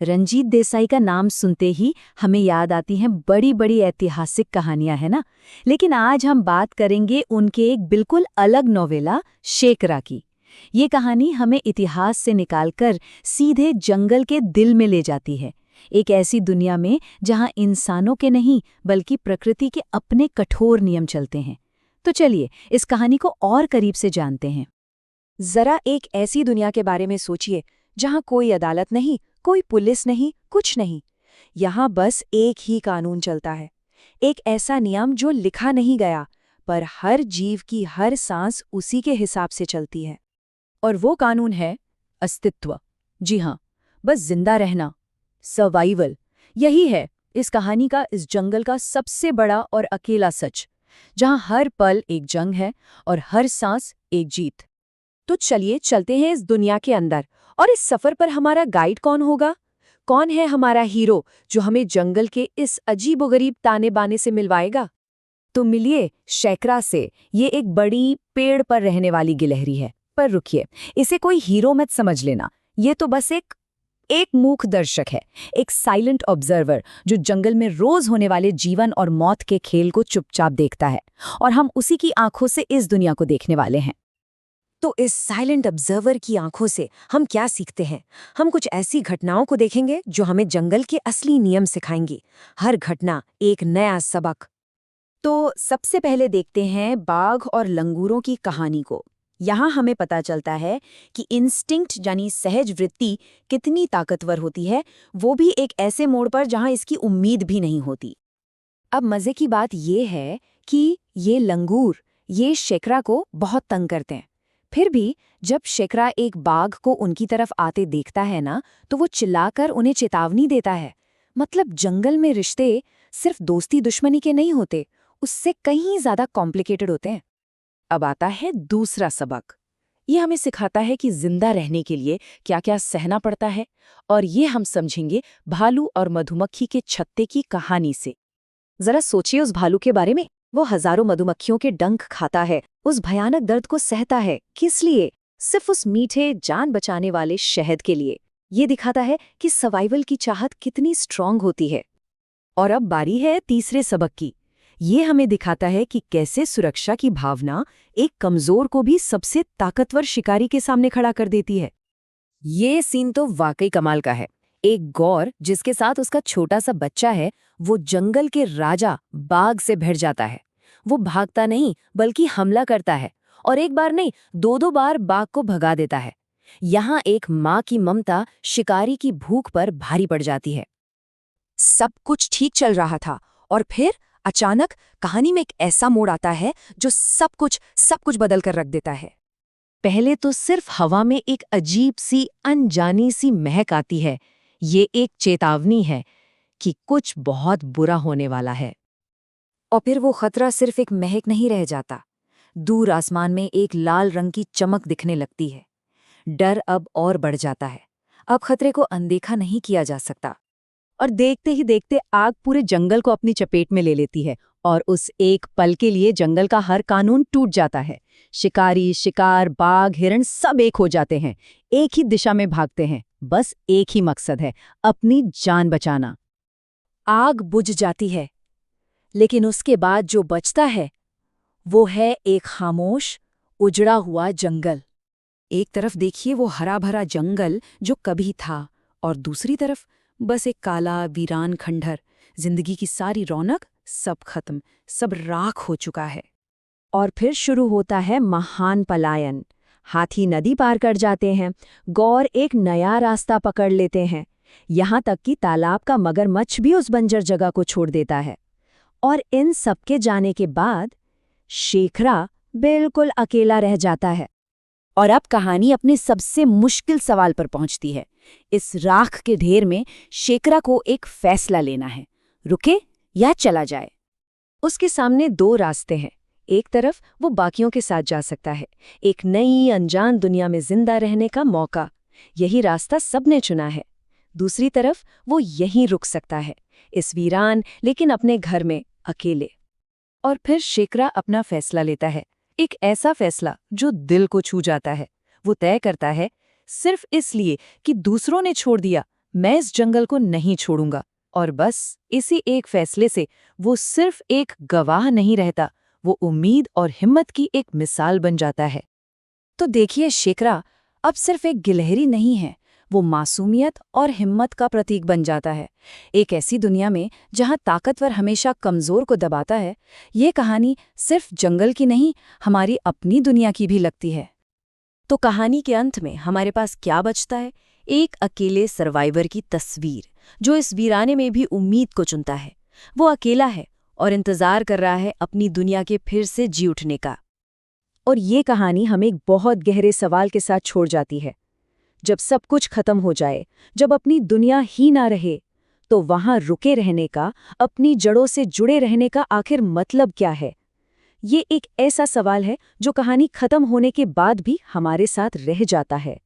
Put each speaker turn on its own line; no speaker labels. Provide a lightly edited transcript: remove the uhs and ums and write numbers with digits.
रंजीत देसाई का नाम सुनते ही हमें याद आती हैं बड़ी बड़ी ऐतिहासिक कहानियां, है ना। लेकिन आज हम बात करेंगे उनके एक बिल्कुल अलग नोवेला शेकरा की। ये कहानी हमें इतिहास से निकालकर सीधे जंगल के दिल में ले जाती है, एक ऐसी दुनिया में जहां इंसानों के नहीं बल्कि प्रकृति के अपने कठोर नियम चलते हैं। तो चलिए इस कहानी को और करीब से जानते हैं।
जरा एक ऐसी दुनिया के बारे में सोचिए जहां कोई अदालत नहीं, कोई पुलिस नहीं, कुछ नहीं। यहां बस एक ही कानून चलता है, एक ऐसा नियम जो लिखा नहीं गया, पर हर जीव की हर सांस उसी के हिसाब से चलती है।
और वो कानून है अस्तित्व। जी हाँ, बस जिंदा रहना, सर्वाइवल। यही है इस कहानी का, इस जंगल का सबसे बड़ा और अकेला सच, जहां हर पल एक जंग है और हर सांस एक जीत।
तो चलिए चलते हैं इस दुनिया के अंदर। और इस सफर पर हमारा गाइड कौन होगा? कौन है हमारा हीरो जो हमें जंगल के इस अजीबोगरीब ताने बाने से मिलवाएगा?
तो मिलिए शेकरा से। ये एक बड़ी पेड़ पर रहने वाली गिलहरी है। पर रुकिए, इसे कोई हीरो मत समझ लेना। ये तो बस एक मूक दर्शक है, एक साइलेंट ऑब्जर्वर जो जंगल में रोज होने वाले जीवन और मौत के खेल को चुपचाप देखता है। और हम उसी की आंखों से इस दुनिया को देखने वाले हैं।
तो इस साइलेंट ऑब्जर्वर की आंखों से हम क्या सीखते हैं? हम कुछ ऐसी घटनाओं को देखेंगे जो हमें जंगल के असली नियम सिखाएंगी। हर घटना एक नया सबक।
तो सबसे पहले देखते हैं बाघ और लंगूरों की कहानी को। यहाँ हमें पता चलता है कि इंस्टिंक्ट यानी सहज वृत्ति कितनी ताकतवर होती है, वो भी एक ऐसे मोड़ पर जहाँ इसकी उम्मीद भी नहीं होती। अब मजे की बात ये है कि ये लंगूर ये शेकरा को बहुत तंग करते हैं। फिर भी जब शेकरा एक बाघ को उनकी तरफ आते देखता है ना, तो वो चिल्लाकर उन्हें चेतावनी देता है। मतलब जंगल में रिश्ते सिर्फ दोस्ती दुश्मनी के नहीं होते, उससे कहीं ज्यादा कॉम्प्लिकेटेड होते हैं। अब आता है दूसरा सबक। ये हमें सिखाता है कि जिंदा रहने के लिए क्या क्या सहना पड़ता है, और ये हम समझेंगे भालू और मधुमक्खी के छत्ते की कहानी से।
जरा सोचिए उस भालू के बारे में। वो हजारों मधुमक्खियों के डंक खाता है, उस भयानक दर्द को सहता है। किस लिए? सिर्फ उस मीठे जान बचाने वाले शहद के लिए। ये दिखाता है कि सर्वाइवल की चाहत कितनी स्ट्रांग होती है।
और अब बारी है तीसरे सबक की। ये हमें दिखाता है कि कैसे सुरक्षा की भावना एक कमजोर को भी सबसे ताकतवर शिकारी के सामने खड़ा कर देती है। ये सीन तो वाकई कमाल का है। एक गौर जिसके साथ उसका छोटा सा बच्चा है, वो जंगल के राजा बाघ से भिड़ जाता है। वो भागता नहीं बल्कि हमला करता है, और एक बार नहीं, दो दो बार बाघ को भगा देता है। यहाँ एक माँ की ममता शिकारी की भूख पर भारी पड़ जाती है।
सब कुछ ठीक चल रहा था और फिर अचानक कहानी में एक ऐसा मोड़ आता है जो सब कुछ बदल कर रख देता है।
पहले तो सिर्फ हवा में एक अजीब सी अनजानी सी महक आती है। ये एक चेतावनी है कि कुछ बहुत बुरा होने वाला है। और फिर वो खतरा सिर्फ एक महक नहीं रह जाता। दूर आसमान में एक लाल रंग की चमक दिखने लगती है। डर अब और बढ़ जाता है। अब खतरे को अनदेखा नहीं किया जा सकता। और देखते ही देखते आग पूरे जंगल को अपनी चपेट में ले लेती है, और उस एक पल के लिए जंगल का हर कानून टूट जाता है। शिकारी, शिकार, बाघ, हिरण सब एक हो जाते हैं, एक ही दिशा में भागते हैं। बस एक ही मकसद है, अपनी जान बचाना।
आग बुझ जाती है, लेकिन उसके बाद जो बचता है वो है एक खामोश, उजड़ा हुआ जंगल।
एक तरफ देखिए वो हरा भरा जंगल जो कभी था, और दूसरी तरफ बस एक काला वीरान खंडहर। जिंदगी की सारी रौनक सब खत्म, सब राख हो चुका है।
और फिर शुरू होता है महान पलायन। हाथी नदी पार कर जाते हैं, गौर एक नया रास्ता पकड़ लेते हैं, यहाँ तक कि तालाब का मगरमच्छ भी उस बंजर जगह को छोड़ देता है। और इन सबके जाने के बाद शेखरा बिल्कुल अकेला रह जाता है।
और अब कहानी अपने सबसे मुश्किल सवाल पर पहुंचती है। इस राख के ढेर में शेखरा को एक फैसला लेना है, रुके या चला जाए।
उसके सामने दो रास्ते हैं। एक तरफ वो बाकियों के साथ जा सकता है, एक नई अनजान दुनिया में जिंदा रहने का मौका। यही रास्ता सबने चुना है। दूसरी तरफ वो यहीं रुक सकता है, इस वीरान लेकिन अपने घर में अकेले। और फिर शेखरा अपना फैसला लेता है, एक ऐसा फैसला जो दिल को छू जाता है। वो तय करता है, सिर्फ इसलिए कि दूसरों ने छोड़ दिया,
मैं इस जंगल को नहीं छोड़ूंगा। और बस इसी एक फैसले से वो सिर्फ एक गवाह नहीं रहता, वो उम्मीद और हिम्मत की एक मिसाल बन जाता है।
तो देखिए शेखरा अब सिर्फ एक गिलहरी नहीं है, वो मासूमियत और हिम्मत का प्रतीक बन जाता है। एक ऐसी दुनिया में जहां ताकतवर हमेशा कमजोर को दबाता है, ये कहानी सिर्फ जंगल की नहीं, हमारी अपनी दुनिया की भी लगती है। तो कहानी के अंत में हमारे पास क्या बचता है? एक अकेले सर्वाइवर की तस्वीर, जो इस वीराने में भी उम्मीद को चुनता है। वो अकेला है और इंतजार कर रहा है अपनी दुनिया के फिर से जी उठने का। और ये कहानी हमें एक बहुत गहरे सवाल के साथ छोड़ जाती है। जब सब कुछ खत्म हो जाए, जब अपनी दुनिया ही ना रहे, तो वहां रुके रहने का, अपनी जड़ों से जुड़े रहने का आखिर मतलब क्या है? ये एक ऐसा सवाल है जो कहानी खत्म होने के बाद भी हमारे साथ रह जाता है।